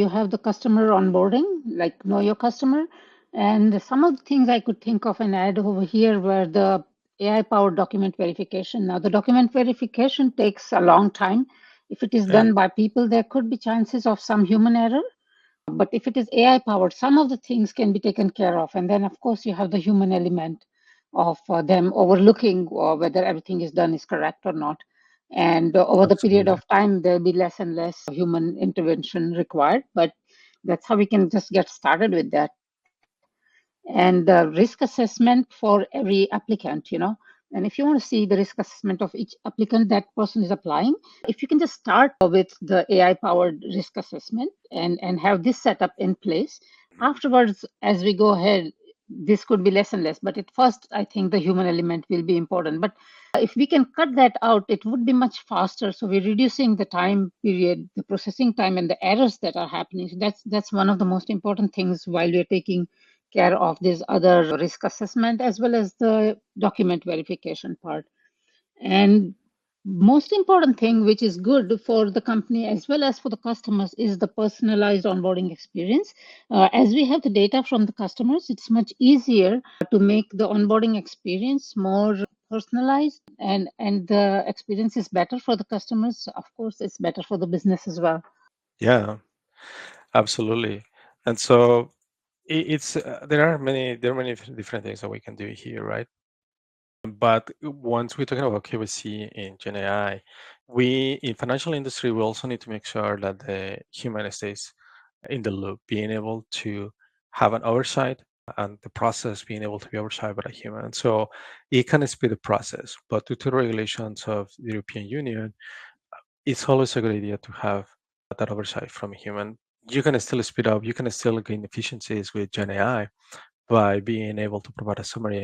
you have the customer onboarding, like know your customer. And some of the things I could think of and add over here were the AI-powered document verification. Now, the document verification takes a long time. If it is done by people, there could be chances of some human error. But if it is AI-powered, some of the things can be taken care of. And then, of course, you have the human element of them overlooking whether everything is done is correct or not. And over the period Absolutely. of time, there'll be less and less human intervention required. But that's how we can just get started with that. And the risk assessment for every applicant, and if you want to see the risk assessment of each applicant that person is applying, if you can just start with the AI powered risk assessment and have this setup in place, afterwards, as we go ahead, this could be less and less. But at first, I think the human element will be important. But if we can cut that out, it would be much faster. So we're reducing the time period, the processing time, and the errors that are happening. So that's one of the most important things while we're taking care of this other risk assessment as well as the document verification part. And most important thing, which is good for the company as well as for the customers, is the personalized onboarding experience. As we have the data from the customers, it's much easier to make the onboarding experience more personalized, and the experience is better for the customers. Of course, it's better for the business as well. Yeah, absolutely. And so it's there are many different things that we can do here, right? But once we're talking about KYC in GenAI, we in financial industry we also need to make sure that the human stays in the loop, being able to have an oversight and the process being able to be oversight by a human. So it can speed the process, but due to the regulations of the European Union, it's always a good idea to have that oversight from a human. You can still speed up, you can still gain efficiencies with GenAI by being able to provide a summary